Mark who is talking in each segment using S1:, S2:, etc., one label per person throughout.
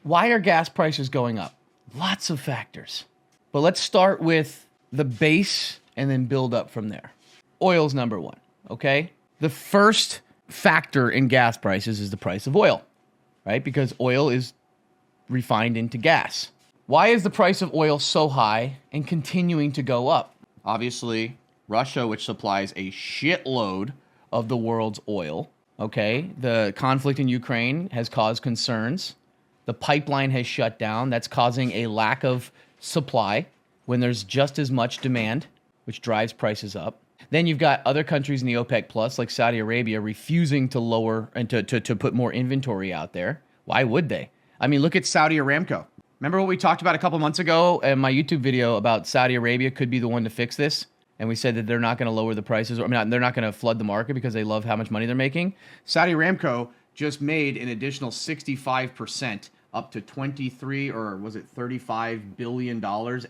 S1: Why are gas prices going up? Lots of factors. But let's start with the base and then build up from there. Oil's number one, okay? The first factor in gas prices is the price of oil, right? Because oil is refined into gas. Why is the price of oil so high and continuing to go up? Obviously, Russia, which supplies a shitload of the world's oil, okay? The conflict in Ukraine has caused concerns. The pipeline has shut down. That's causing a lack of supply when there's just as much demand, which drives prices up. Then you've got other countries in the OPEC Plus, like Saudi Arabia, refusing to lower and to put more inventory out there. Why would they? I mean, look at Saudi Aramco. Remember what we talked about a couple months ago in my YouTube video about Saudi Arabia could be the one to fix this? And we said that they're not going to lower the prices, or they're not going to flood the market because they love how much money they're making. Saudi Aramco just made an additional 65%, up to 23 or was it $35 billion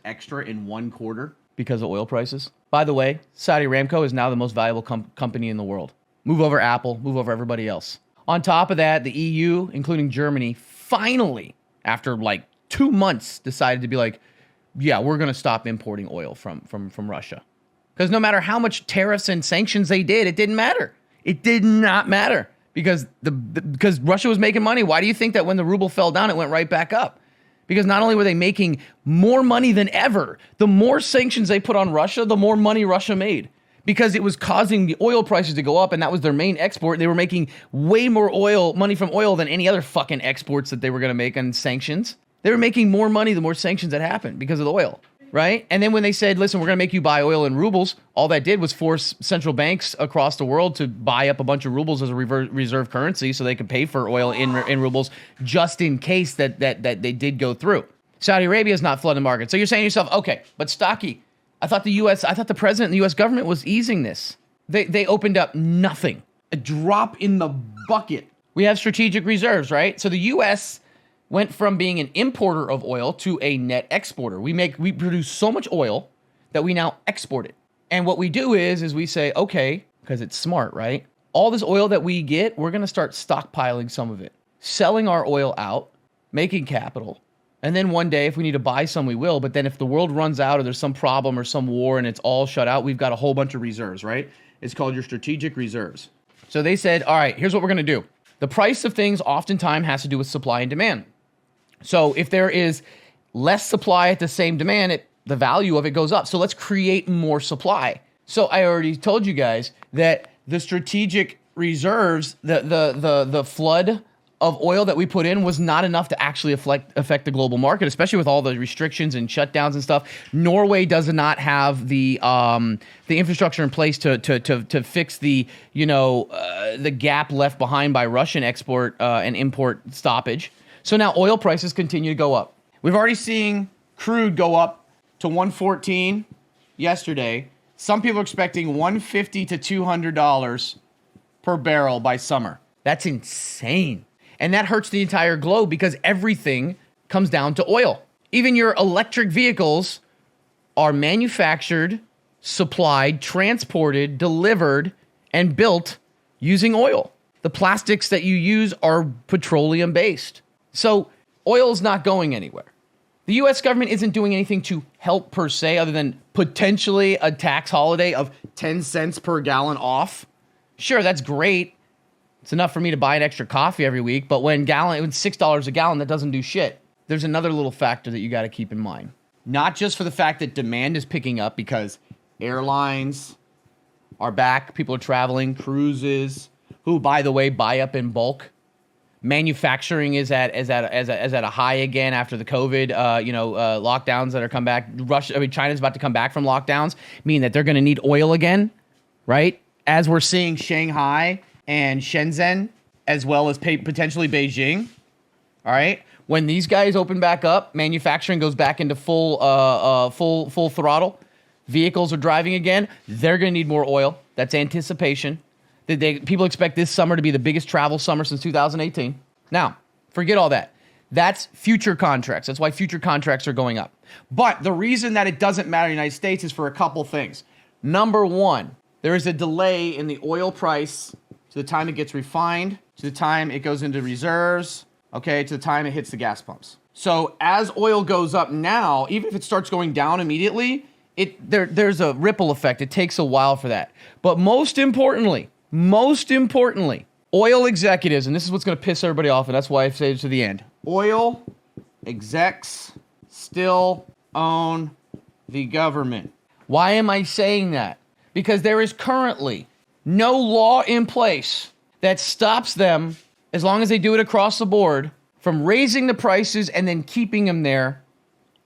S1: extra in one quarter because of oil prices. By the way, Saudi Aramco is now the most valuable company in the world. Move over Apple, move over everybody else. On top of that, the EU, including Germany, finally, after like 2 months, decided to be like, yeah, we're going to stop importing oil from Russia. Because no matter how much tariffs and sanctions they did, it didn't matter. It did not matter because because Russia was making money. Why do you think that when the ruble fell down, it went right back up? Because not only were they making more money than ever, the more sanctions they put on Russia, the more money Russia made. Because it was causing the oil prices to go up, and that was their main export. They were making way more money from oil than any other fucking exports that they were going to make on sanctions. They were making more money the more sanctions that happened because of the oil, right? And then when they said, listen, we're going to make you buy oil in rubles, all that did was force central banks across the world to buy up a bunch of rubles as a reserve currency so they could pay for oil in rubles just in case that they did go through. Saudi Arabia is not flooding the market. So you're saying to yourself, okay, but Stocky, I thought the president and the U.S. government was easing this. They opened up nothing. A drop in the bucket. We have strategic reserves, right? So the U.S. went from being an importer of oil to a net exporter. We produce so much oil that we now export it. And what we do is we say, okay, because it's smart, right? All this oil that we get, we're going to start stockpiling some of it, selling our oil out, making capital. And then one day, if we need to buy some, we will. But then if the world runs out or there's some problem or some war and it's all shut out, we've got a whole bunch of reserves, right? It's called your strategic reserves. So they said, all right, here's what we're going to do. The price of things oftentimes has to do with supply and demand. So if there is less supply at the same demand, the value of it goes up. So let's create more supply. So I already told you guys that the strategic reserves, the flood of oil that we put in was not enough to actually affect the global market, especially with all the restrictions and shutdowns and stuff. Norway does not have the infrastructure in place to fix the gap left behind by Russian export and import stoppage. So now oil prices continue to go up. We've already seen crude go up to $114 yesterday. Some people are expecting $150 to $200 per barrel by summer. That's insane. And that hurts the entire globe because everything comes down to oil. Even your electric vehicles are manufactured, supplied, transported, delivered, and built using oil. The plastics that you use are petroleum-based. So oil is not going anywhere. The U.S. government isn't doing anything to help per se other than potentially a tax holiday of 10 cents per gallon off. Sure, that's great. It's enough for me to buy an extra coffee every week, but when $6 a gallon, that doesn't do shit. There's another little factor that you got to keep in mind. Not just for the fact that demand is picking up because airlines are back, people are traveling, cruises, who, by the way, buy up in bulk. Manufacturing is at a high again after the COVID lockdowns that are come back. China's about to come back from lockdowns, meaning that they're going to need oil again, right? As we're seeing Shanghai and Shenzhen, as well as potentially Beijing. All right, when these guys open back up, manufacturing goes back into full throttle. Vehicles are driving again. They're going to need more oil. That's anticipation. People expect this summer to be the biggest travel summer since 2018. Now, forget all that. That's future contracts. That's why future contracts are going up. But the reason that it doesn't matter in the United States is for a couple things. Number one, there is a delay in the oil price to the time it gets refined, to the time it goes into reserves, okay, to the time it hits the gas pumps. So as oil goes up now, even if it starts going down immediately, there's a ripple effect. It takes a while for that. But most importantly, oil executives, and this is what's going to piss everybody off, and that's why I saved it to the end. Oil execs still own the government. Why am I saying that? Because there is currently no law in place that stops them, as long as they do it across the board, from raising the prices and then keeping them there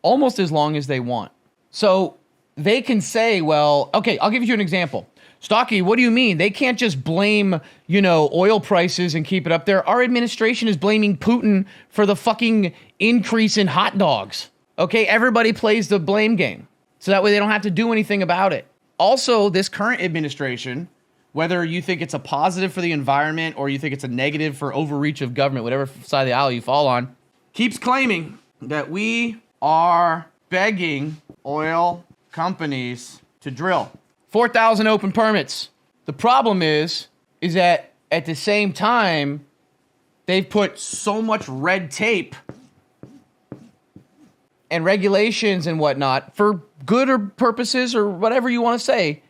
S1: almost as long as they want. So they can say, well, okay, I'll give you an example. Stocky, what do you mean? They can't just blame, oil prices and keep it up there. Our administration is blaming Putin for the fucking increase in hot dogs. Okay, everybody plays the blame game. So that way they don't have to do anything about it. Also, this current administration, whether you think it's a positive for the environment or you think it's a negative for overreach of government, whatever side of the aisle you fall on, keeps claiming that we are begging oil companies to drill. 4,000 open permits. The problem is that at the same time, they've put so much red tape and regulations and whatnot for good or purposes or whatever you want to say,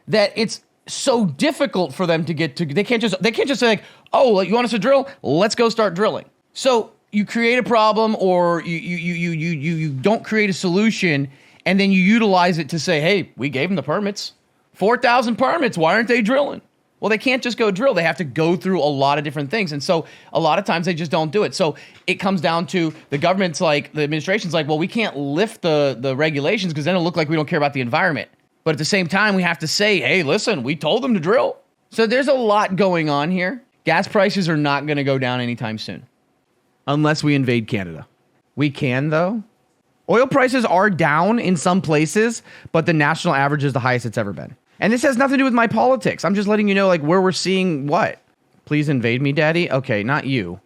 S1: that it's so difficult for them to get to. They can't just say like, oh, you want us to drill? Let's go start drilling. So you create a problem, or you don't create a solution, and then you utilize it to say, hey, we gave them the permits. 4,000 permits. Why aren't they drilling? Well, they can't just go drill. They have to go through a lot of different things. And so a lot of times they just don't do it. So it comes down to the government's like, the administration's like, well, we can't lift the regulations because then it'll look like we don't care about the environment. But at the same time, we have to say, hey, listen, we told them to drill. So there's a lot going on here. Gas prices are not going to go down anytime soon. Unless we invade Canada. We can, though. Oil prices are down in some places, but the national average is the highest it's ever been. And this has nothing to do with my politics. I'm just letting you know, like, where we're seeing what. Please invade me, Daddy. Okay, not you.